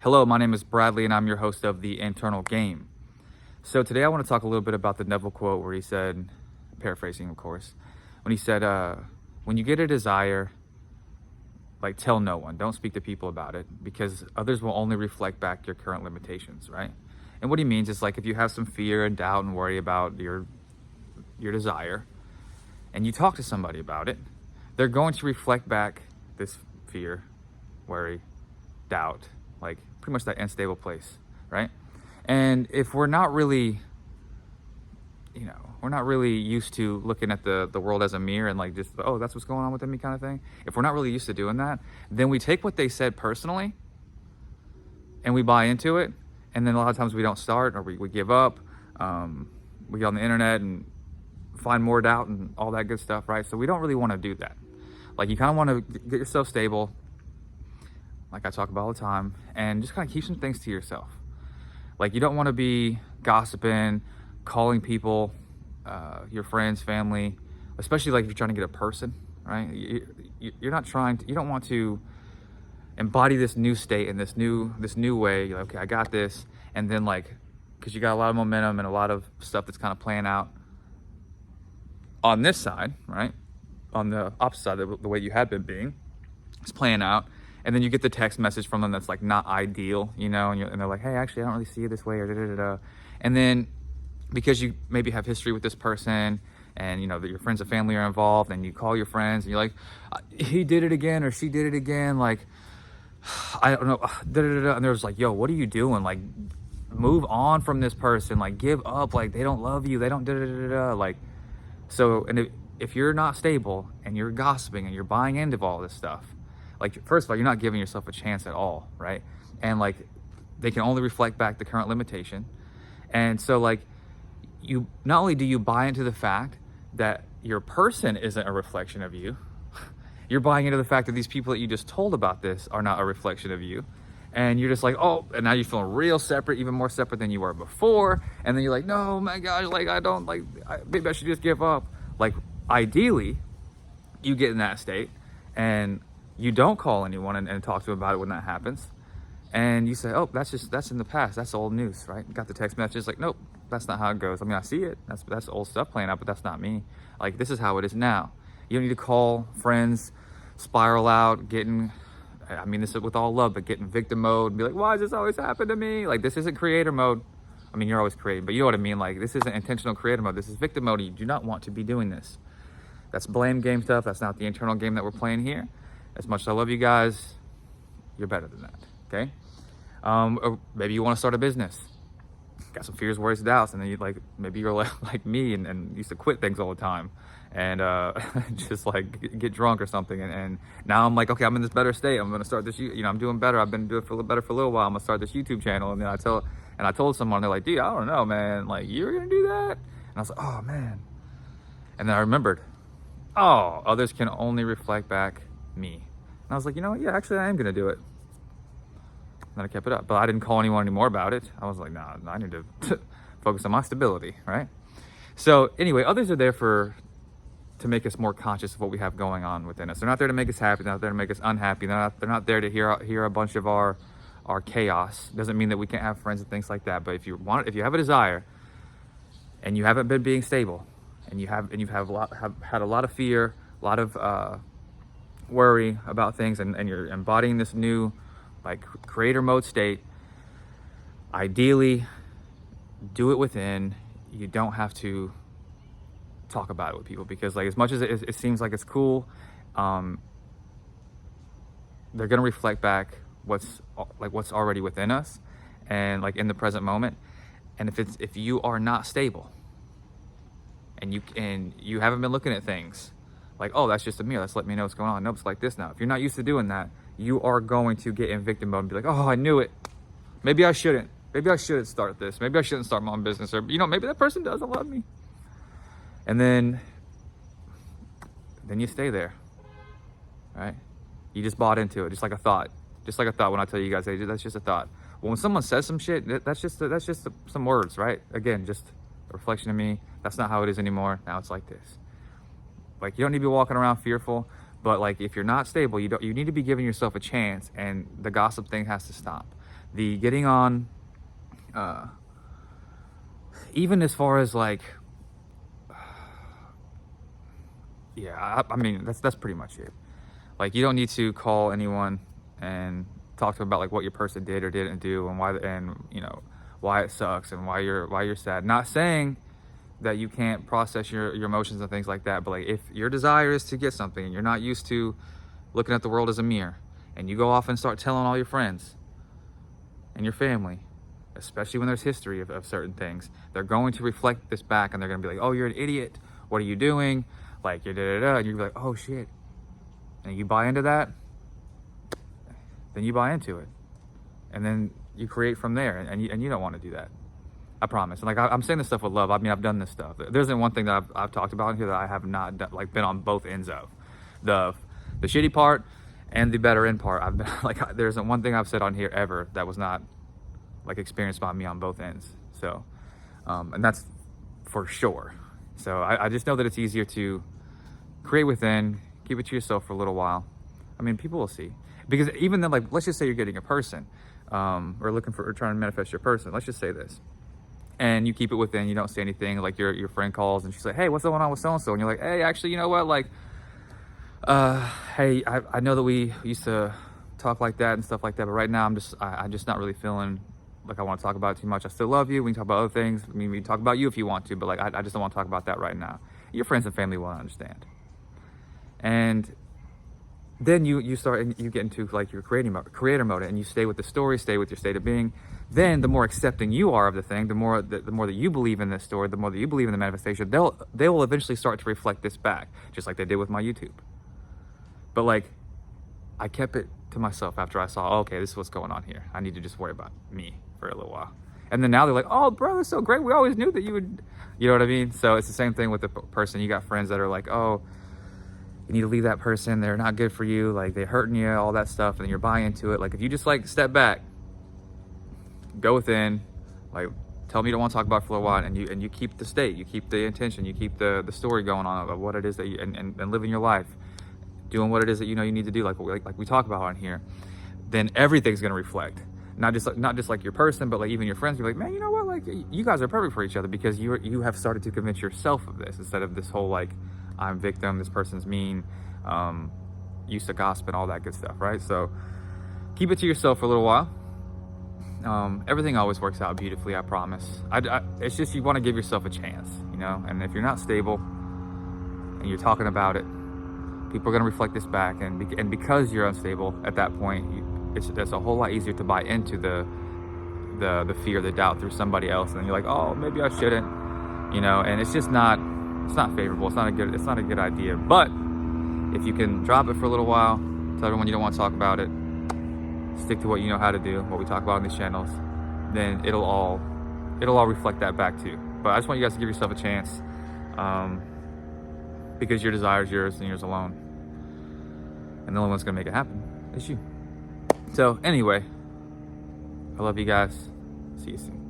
Hello, my name is Bradley and I'm your host of The Internal Game. So today I want to talk a little bit about the Neville quote where he said, paraphrasing of course, when he said, when you get a desire, like tell no one, don't speak to people about it because others will only reflect back your current limitations, right? And what he means is like if you have some fear and doubt and worry about your desire and you talk to somebody about it, they're going to reflect back this fear, worry, doubt, like pretty much that unstable place, right? And if we're not really, we're not really used to looking at the world as a mirror and like just, oh, that's what's going on within me kind of thing. If we're not really used to doing that, then we take what they said personally and we buy into it. And then a lot of times we don't start or we give up. We get on the internet and find more doubt and all that good stuff, right? So we don't really want to do that. Like you kind of want to get yourself stable, like I talk about all the time, and just kind of keep some things to yourself. Like you don't want to be gossiping, calling people, your friends, family, especially like if you're trying to get a person, right? You're not trying to, you don't want to embody this new state and this new way. You're like, okay, I got this. And then like, cause you got a lot of momentum and a lot of stuff that's kind of playing out on this side, right? On the opposite side, the way you had been being, it's playing out. And then you get the text message from them that's like not ideal, and they're like, hey, actually, I don't really see it this way, or da-da-da-da. And then because you maybe have history with this person and, that your friends and family are involved and you call your friends and you're like, he did it again or she did it again. Like, I don't know, da-da-da-da. And they're just like, yo, what are you doing? Like, move on from this person. Like, give up. Like, they don't love you. They don't da-da-da-da-da. Like, so, and if you're not stable and you're gossiping and you're buying into all this stuff, like, first of all, you're not giving yourself a chance at all, right? And like, they can only reflect back the current limitation. And so like, you, not only do you buy into the fact that your person isn't a reflection of you, you're buying into the fact that these people that you just told about this are not a reflection of you. And you're just like, oh, and now you're feeling real separate, even more separate than you were before. And then you're like, no, my gosh, like, maybe I should just give up. Like, ideally, you get in that state and you don't call anyone and talk to them about it when that happens. And you say, oh, that's in the past. That's old news, right? Got the text message like, nope, that's not how it goes. I mean, I see it. That's old stuff playing out, but that's not me. Like, this is how it is now. You don't need to call friends, spiral out, this is with all love, but get in victim mode and be like, why does this always happen to me? Like, this isn't creator mode. I mean, you're always creating, but you know what I mean? Like, this isn't intentional creator mode. This is victim mode. You do not want to be doing this. That's blame game stuff. That's not the internal game that we're playing here. As much as I love you guys, you're better than that, okay? Or maybe you want to start a business. Got some fears, worries, doubts, and then maybe you're like me and used to quit things all the time and just like get drunk or something. And now I'm like, okay, I'm in this better state. I'm going to start this, I'm doing better. I've been doing better for a little while. I'm going to start this YouTube channel. And then I told someone, they're like, dude, I don't know, man. Like, you're going to do that? And I was like, oh, man. And then I remembered, oh, others can only reflect back me. And I was like, you know what? Yeah, actually, I am going to do it. And then I kept it up. But I didn't call anyone anymore about it. I was like, nah, I need to focus on my stability, right? So anyway, others are there to make us more conscious of what we have going on within us. They're not there to make us happy. They're not there to make us unhappy. They're not there to hear a bunch of our chaos. Doesn't mean that we can't have friends and things like that. But if you have a desire and you haven't been being stable and you've had a lot of fear, a lot of worry about things, and you're embodying this new like creator mode state, ideally do it within. You don't have to talk about it with people because like as much as it seems like it's cool, they're gonna reflect back what's already within us and like in the present moment. And if you are not stable and you haven't been looking at things like, oh, that's just a mirror, let's let me know what's going on. Nope, it's like this now. If you're not used to doing that, you are going to get in victim mode and be like, oh, I knew it. Maybe I shouldn't. Maybe I shouldn't start this. Maybe I shouldn't start my own business. Or, maybe that person doesn't love me. And then you stay there, right? You just bought into it, just like a thought. Just like a thought when I tell you guys, hey, that's just a thought. Well, when someone says some shit, that's just some words, right? Again, just a reflection of me. That's not how it is anymore. Now it's like this. Like, you don't need to be walking around fearful. But like, if you're not stable, you need to be giving yourself a chance, and the gossip thing has to stop. the getting on, even as far as like, yeah, I mean, that's pretty much it. Like, you don't need to call anyone and talk to them about like what your person did or didn't do, and why, and you know, why it sucks and why you're sad. Not saying that you can't process your emotions and things like that, but like, if your desire is to get something and you're not used to looking at the world as a mirror, and you go off and start telling all your friends and your family, especially when there's history of certain things, they're going to reflect this back, and they're going to be like, oh, you're an idiot, what are you doing, like, you're da-da-da, and you're like, oh shit, and you buy into that, then you buy into it, and then you create from there, and you don't want to do that. I promise. And like, I'm saying this stuff with love. I mean, I've done this stuff. There isn't one thing that I've talked about in here that I have not done, like, been on both ends of. The shitty part and the better end part. I've been like, there isn't one thing I've said on here ever that was not like experienced by me on both ends. So, and that's for sure. So I just know that it's easier to create within, keep it to yourself for a little while. I mean, people will see. Because even then, like, let's just say you're getting a person, or looking for, or trying to manifest your person. Let's just say this. And you keep it within, you don't say anything, like your friend calls and she's like, hey, what's going on with so-and-so? And you're like, hey, actually, you know what? Like, hey, I know that we used to talk like that and stuff like that, but right now I'm just not really feeling like I want to talk about it too much. I still love you. We can talk about other things. I mean, we can talk about you if you want to, but like, I just don't want to talk about that right now. Your friends and family will understand. And then you start, and you get into like your creator mode, and you stay with the story, stay with your state of being. Then the more accepting you are of the thing, the more that you believe in this story, the more that you believe in the manifestation, they will eventually start to reflect this back, just like they did with my YouTube. But like, I kept it to myself after I saw, oh, okay, this is what's going on here. I need to just worry about me for a little while. And then now they're like, oh, bro, that's so great. We always knew that you would, you know what I mean? So it's the same thing with the person. You got friends that are like, oh, you need to leave that person. They're not good for you. Like, they're hurting you, all that stuff. And you're buying into it. Like, if you just like step back, go within, like, tell me you don't want to talk about it for a while, and you keep the state, you keep the intention, you keep the story going on of what it is that you, and living your life, doing what it is that you know you need to do, like we talk about on here, then everything's going to reflect. Not just like your person, but like even your friends. You're like, man, you know what? Like, you guys are perfect for each other, because you have started to convince yourself of this, instead of this whole like, I'm victim, this person's mean, used to gossip and all that good stuff, right? So keep it to yourself for a little while. Everything always works out beautifully, I promise. It's just, you want to give yourself a chance, you know? And if you're not stable and you're talking about it, people are going to reflect this back. And because you're unstable at that point, it's a whole lot easier to buy into the fear, the doubt through somebody else. And you're like, oh, maybe I shouldn't, you know? And it's just not, it's not favorable. It's not a good idea. But if you can drop it for a little while, tell everyone you don't want to talk about it, stick to what you know how to do, what we talk about on these channels, then it'll all reflect that back too. But I just want you guys to give yourself a chance, because your desire is yours and yours alone, and the only one's gonna make it happen is you. So anyway, I love you guys. See you soon.